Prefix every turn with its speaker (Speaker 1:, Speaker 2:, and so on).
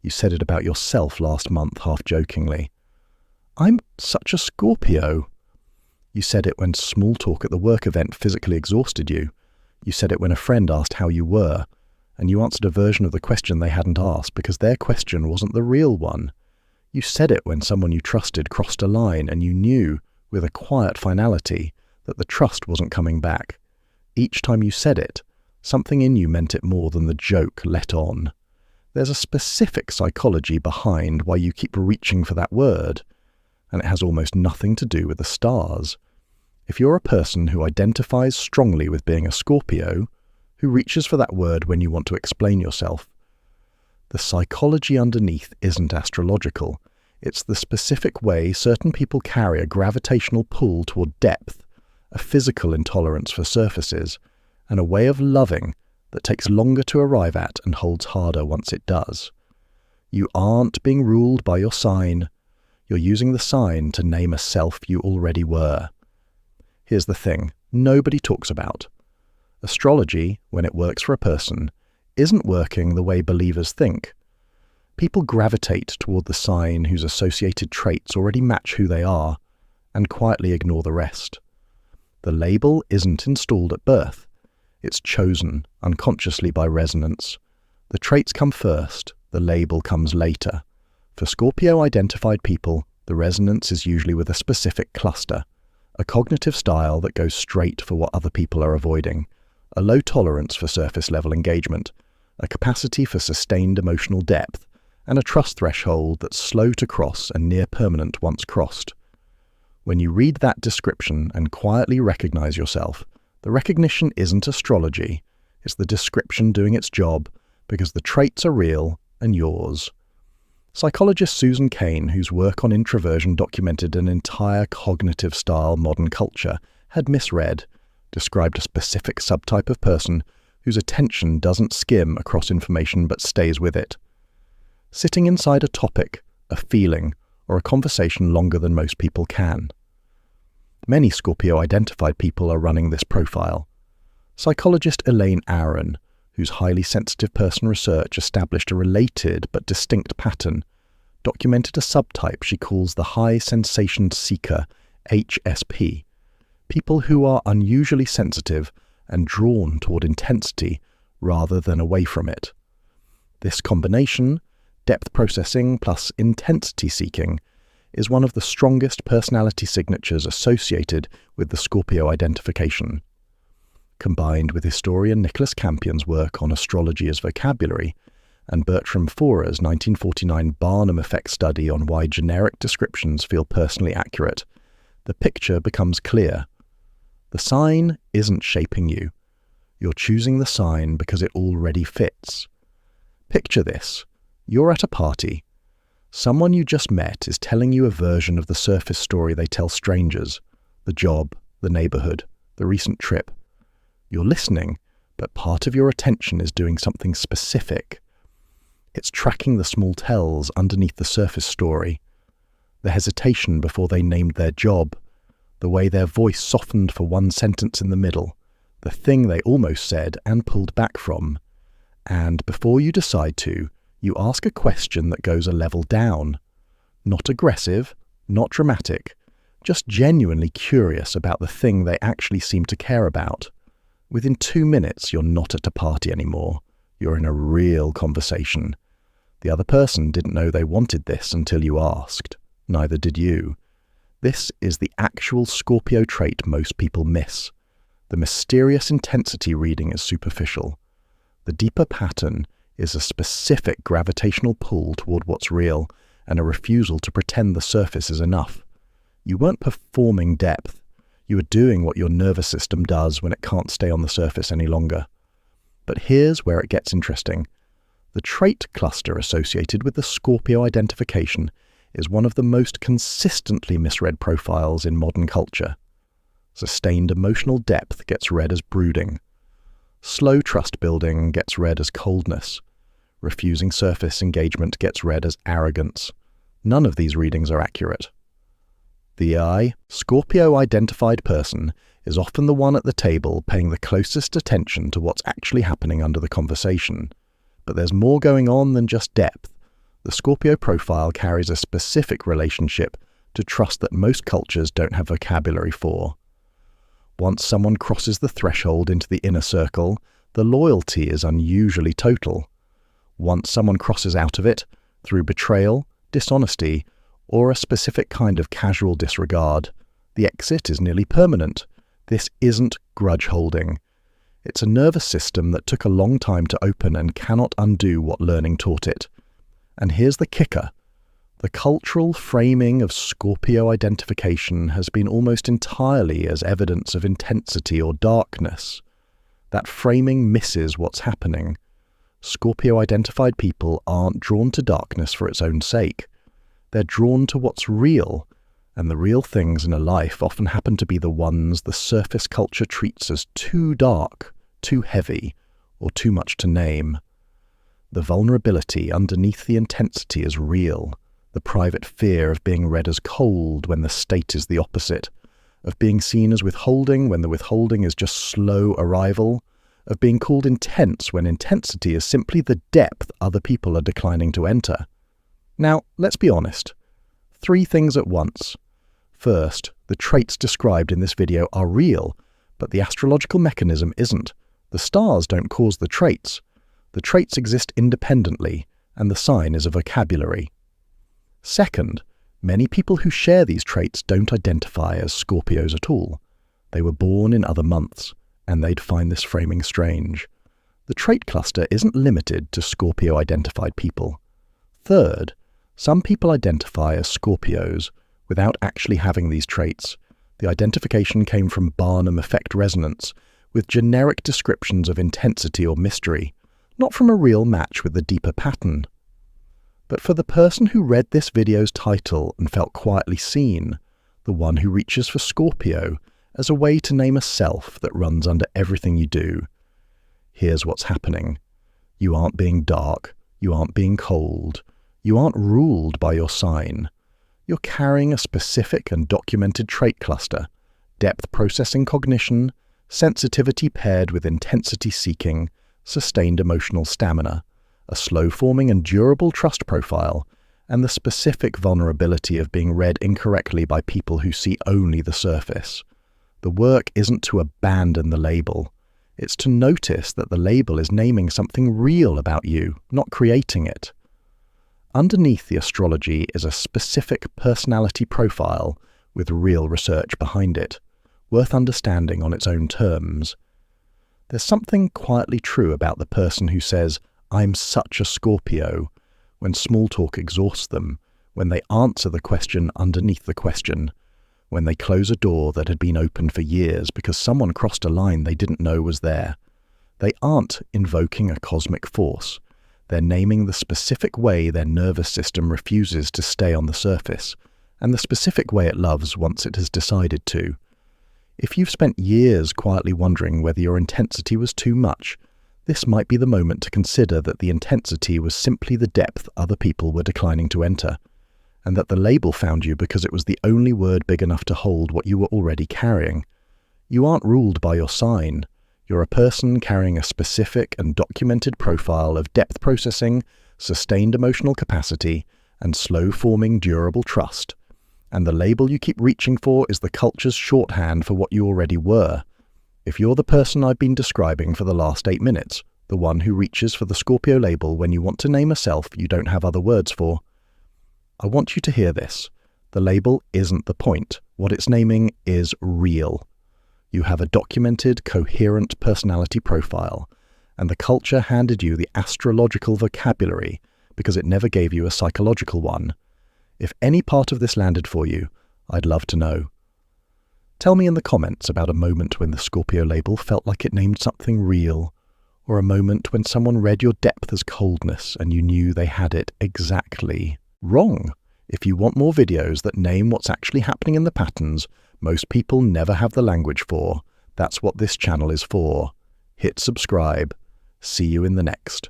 Speaker 1: You said it about yourself last month, half-jokingly. I'm such a Scorpio. You said it when small talk at the work event physically exhausted you. You said it when a friend asked how you were, and you answered a version of the question they hadn't asked because their question wasn't the real one. You said it when someone you trusted crossed a line and you knew, with a quiet finality, that the trust wasn't coming back. Each time you said it, something in you meant it more than the joke let on. There's a specific psychology behind why you keep reaching for that word, and it has almost nothing to do with the stars. If you're a person who identifies strongly with being a Scorpio, who reaches for that word when you want to explain yourself, the psychology underneath isn't astrological. It's the specific way certain people carry a gravitational pull toward depth, a physical intolerance for surfaces, and a way of loving that takes longer to arrive at and holds harder once it does. You aren't being ruled by your sign. You're using the sign to name a self you already were. Here's the thing nobody talks about. Astrology, when it works for a person, isn't working the way believers think. People gravitate toward the sign whose associated traits already match who they are, and quietly ignore the rest. The label isn't installed at birth. It's chosen unconsciously by resonance. The traits come first, the label comes later. For Scorpio-identified people, the resonance is usually with a specific cluster, a cognitive style that goes straight for what other people are avoiding, a low tolerance for surface-level engagement, a capacity for sustained emotional depth, and a trust threshold that's slow to cross and near permanent once crossed. When you read that description and quietly recognize yourself, the recognition isn't astrology, it's the description doing its job, because the traits are real and yours. Psychologist Susan Cain, whose work on introversion documented an entire cognitive-style modern culture, had misread, described a specific subtype of person whose attention doesn't skim across information but stays with it. Sitting inside a topic, a feeling, or a conversation longer than most people can. Many Scorpio-identified people are running this profile. Psychologist Elaine Aron, whose highly sensitive person research established a related but distinct pattern, documented a subtype she calls the high sensation seeker, HSP, people who are unusually sensitive and drawn toward intensity rather than away from it. This combination, depth processing plus intensity seeking, is one of the strongest personality signatures associated with the Scorpio identification. Combined with historian Nicholas Campion's work on astrology as vocabulary and Bertram Forer's 1949 Barnum effect study on why generic descriptions feel personally accurate, the picture becomes clear. The sign isn't shaping you. You're choosing the sign because it already fits. Picture this. You're at a party. Someone you just met is telling you a version of the surface story they tell strangers, the job, the neighborhood, the recent trip. You're listening, but part of your attention is doing something specific. It's tracking the small tells underneath the surface story, the hesitation before they named their job, the way their voice softened for one sentence in the middle, the thing they almost said and pulled back from. And before you decide to, you ask a question that goes a level down. Not aggressive, not dramatic, just genuinely curious about the thing they actually seem to care about. Within 2 minutes, you're not at a party anymore. You're in a real conversation. The other person didn't know they wanted this until you asked. Neither did you. This is the actual Scorpio trait most people miss. The mysterious intensity reading is superficial. The deeper pattern is a specific gravitational pull toward what's real and a refusal to pretend the surface is enough. You weren't performing depth. You are doing what your nervous system does when it can't stay on the surface any longer. But here's where it gets interesting. The trait cluster associated with the Scorpio identification is one of the most consistently misread profiles in modern culture. Sustained emotional depth gets read as brooding. Slow trust building gets read as coldness. Refusing surface engagement gets read as arrogance. None of these readings are accurate. The Scorpio-identified person is often the one at the table paying the closest attention to what's actually happening under the conversation. But there's more going on than just depth. the Scorpio profile carries a specific relationship to trust that most cultures don't have vocabulary for. Once someone crosses the threshold into the inner circle, the loyalty is unusually total. Once someone crosses out of it, through betrayal, dishonesty, or a specific kind of casual disregard, the exit is nearly permanent. This isn't grudge holding. It's a nervous system that took a long time to open and cannot undo what learning taught it. And here's the kicker. The cultural framing of Scorpio identification has been almost entirely as evidence of intensity or darkness. That framing misses what's happening. Scorpio-identified people aren't drawn to darkness for its own sake. They're drawn to what's real, and the real things in a life often happen to be the ones the surface culture treats as too dark, too heavy, or too much to name. The vulnerability underneath the intensity is real. The private fear of being read as cold when the state is the opposite, of being seen as withholding when the withholding is just slow arrival, of being called intense when intensity is simply the depth other people are declining to enter. Now, let's be honest. 3 things at once. First, the traits described in this video are real, but the astrological mechanism isn't. The stars don't cause the traits. The traits exist independently, and the sign is a vocabulary. Second, many people who share these traits don't identify as Scorpios at all. They were born in other months, and they'd find this framing strange. The trait cluster isn't limited to Scorpio-identified people. Third, some people identify as Scorpios without actually having these traits. The identification came from Barnum effect resonance, with generic descriptions of intensity or mystery, not from a real match with the deeper pattern. But for the person who read this video's title and felt quietly seen, the one who reaches for Scorpio as a way to name a self that runs under everything you do, here's what's happening. You aren't being dark, you aren't being cold, you aren't ruled by your sign. You're carrying a specific and documented trait cluster, depth processing cognition, sensitivity paired with intensity seeking, sustained emotional stamina, a slow-forming and durable trust profile, and the specific vulnerability of being read incorrectly by people who see only the surface. The work isn't to abandon the label. It's to notice that the label is naming something real about you, not creating it. Underneath the astrology is a specific personality profile with real research behind it, worth understanding on its own terms. There's something quietly true about the person who says, "I'm such a Scorpio," when small talk exhausts them, when they answer the question underneath the question, when they close a door that had been open for years because someone crossed a line they didn't know was there. They aren't invoking a cosmic force. They're naming the specific way their nervous system refuses to stay on the surface, and the specific way it loves once it has decided to. If you've spent years quietly wondering whether your intensity was too much, this might be the moment to consider that the intensity was simply the depth other people were declining to enter, and that the label found you because it was the only word big enough to hold what you were already carrying. You aren't ruled by your sign. You're a person carrying a specific and documented profile of depth processing, sustained emotional capacity, and slow-forming durable trust. And the label you keep reaching for is the culture's shorthand for what you already were. If you're the person I've been describing for the last 8 minutes, the one who reaches for the Scorpio label when you want to name a self you don't have other words for, I want you to hear this. The label isn't the point. What it's naming is real. You have a documented, coherent personality profile, and the culture handed you the astrological vocabulary because it never gave you a psychological one. If any part of this landed for you, I'd love to know. Tell me in the comments about a moment when the Scorpio label felt like it named something real, or a moment when someone read your depth as coldness and you knew they had it exactly wrong. If you want more videos that name what's actually happening in the patterns most people never have the language for, that's what this channel is for. Hit subscribe. See you in the next.